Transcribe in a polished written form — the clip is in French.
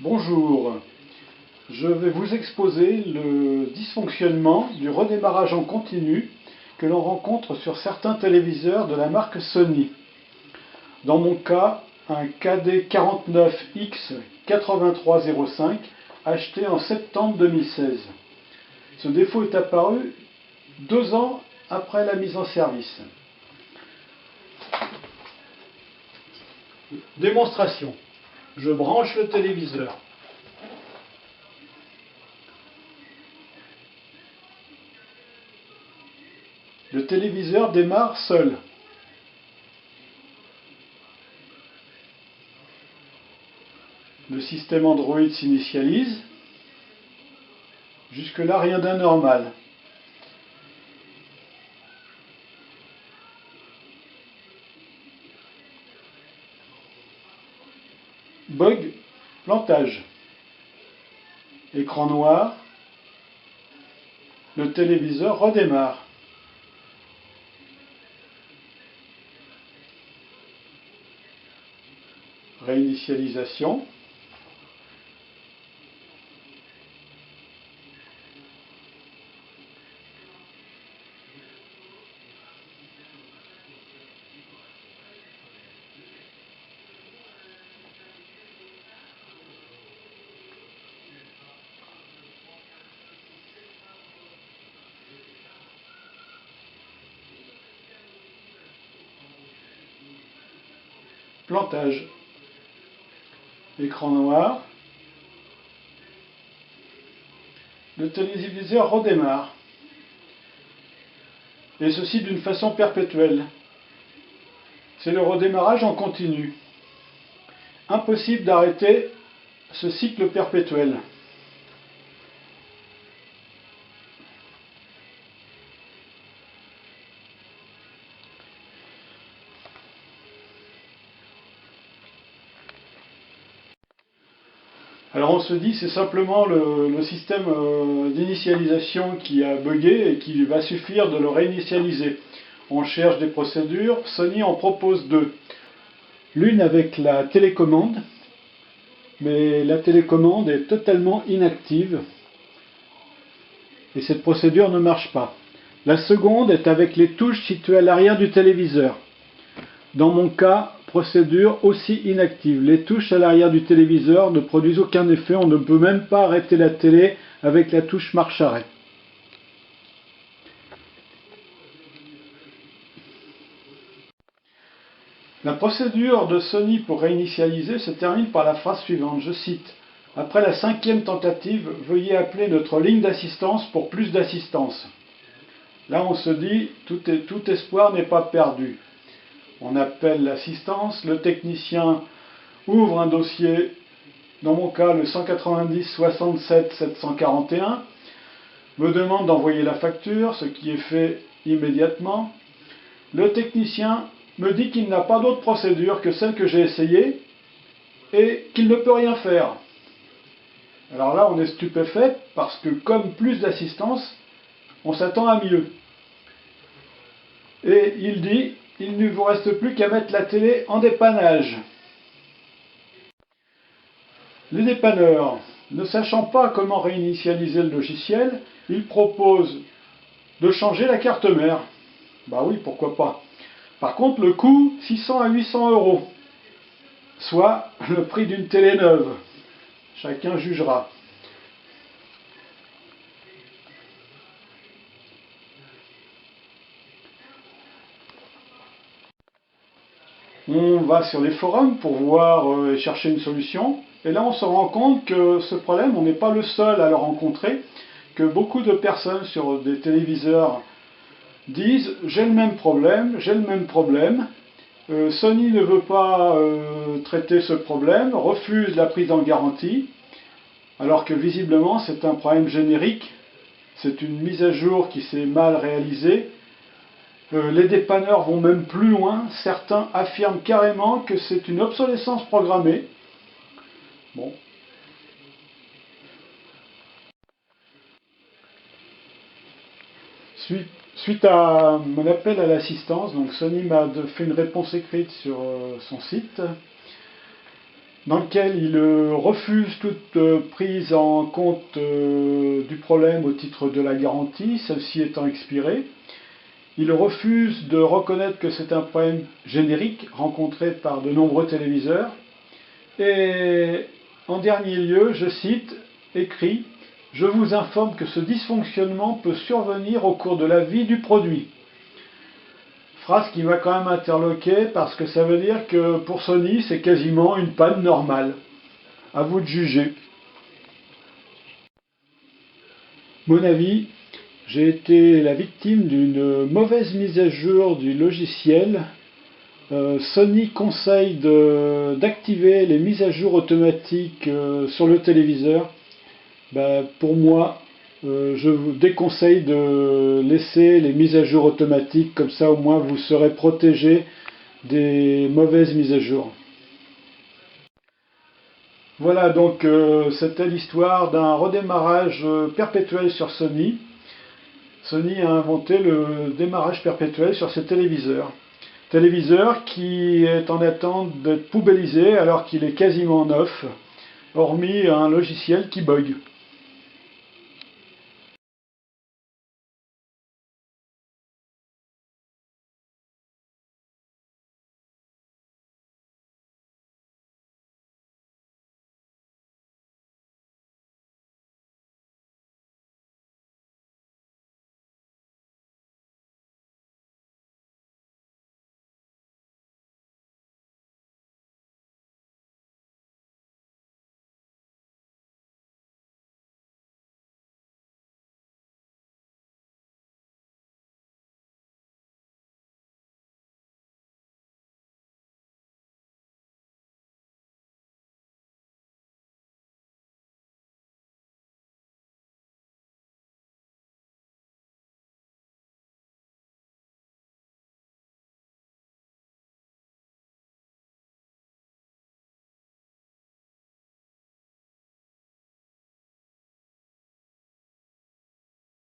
Bonjour, je vais vous exposer le dysfonctionnement du redémarrage en continu que l'on rencontre sur certains téléviseurs de la marque Sony. Dans mon cas, un KD49X8305 acheté en septembre 2016. Ce défaut est apparu 2 ans après la mise en service. Démonstration. Je branche le téléviseur. Le téléviseur démarre seul. Le système Android s'initialise. Jusque-là, rien d'anormal. Bug, plantage. Écran noir. Le téléviseur redémarre. Réinitialisation. Plantage. Écran noir. Le téléviseur redémarre. Et ceci d'une façon perpétuelle. C'est le redémarrage en continu. Impossible d'arrêter ce cycle perpétuel. Alors on se dit c'est simplement le système d'initialisation qui a bugué et qu'il va suffire de le réinitialiser. On cherche des procédures, Sony en propose deux. L'une avec la télécommande, mais la télécommande est totalement inactive et cette procédure ne marche pas. La seconde est avec les touches situées à l'arrière du téléviseur. Dans mon cas, procédure aussi inactive. Les touches à l'arrière du téléviseur ne produisent aucun effet. On ne peut même pas arrêter la télé avec la touche marche-arrêt. La procédure de Sony pour réinitialiser se termine par la phrase suivante, je cite: « Après la 5e tentative, veuillez appeler notre ligne d'assistance pour plus d'assistance. » Là on se dit, tout espoir n'est pas perdu. On appelle l'assistance, le technicien ouvre un dossier, dans mon cas le 190 67 741, me demande d'envoyer la facture, ce qui est fait immédiatement. Le technicien me dit qu'il n'a pas d'autre procédure que celle que j'ai essayée et qu'il ne peut rien faire. Alors là on est stupéfait parce que comme plus d'assistance, on s'attend à mieux. Et il dit: il ne vous reste plus qu'à mettre la télé en dépannage. Les dépanneurs, ne sachant pas comment réinitialiser le logiciel, ils proposent de changer la carte mère. Bah oui, pourquoi pas. Par contre, le coût, 600 à 800 €, soit le prix d'une télé neuve. Chacun jugera. On va sur les forums pour voir et chercher une solution. Et là, on se rend compte que ce problème, on n'est pas le seul à le rencontrer, que beaucoup de personnes sur des téléviseurs disent « j'ai le même problème, j'ai le même problème ». Sony ne veut pas traiter ce problème, refuse la prise en garantie, alors que visiblement c'est un problème générique, c'est une mise à jour qui s'est mal réalisée. Les dépanneurs vont même plus loin, certains affirment carrément que c'est une obsolescence programmée. Bon. Suite à mon appel à l'assistance, donc Sony m'a fait une réponse écrite sur son site. dans lequel il refuse toute prise en compte du problème au titre de la garantie, celle-ci étant expirée. Il refuse de reconnaître que c'est un problème générique rencontré par de nombreux téléviseurs. Et en dernier lieu, je cite, écrit « Je vous informe que ce dysfonctionnement peut survenir au cours de la vie du produit ». Phrase qui m'a quand même interloqué parce que ça veut dire que pour Sony, c'est quasiment une panne normale. À vous de juger. Mon avis, j'ai été la victime d'une mauvaise mise à jour du logiciel. Sony conseille d'activer les mises à jour automatiques sur le téléviseur. Pour moi, je vous déconseille de laisser les mises à jour automatiques, comme ça au moins vous serez protégé des mauvaises mises à jour. Voilà, donc c'était l'histoire d'un redémarrage perpétuel sur Sony. Sony a inventé le démarrage perpétuel sur ses téléviseurs. Téléviseur qui est en attente d'être poubellisé alors qu'il est quasiment neuf, hormis un logiciel qui bug.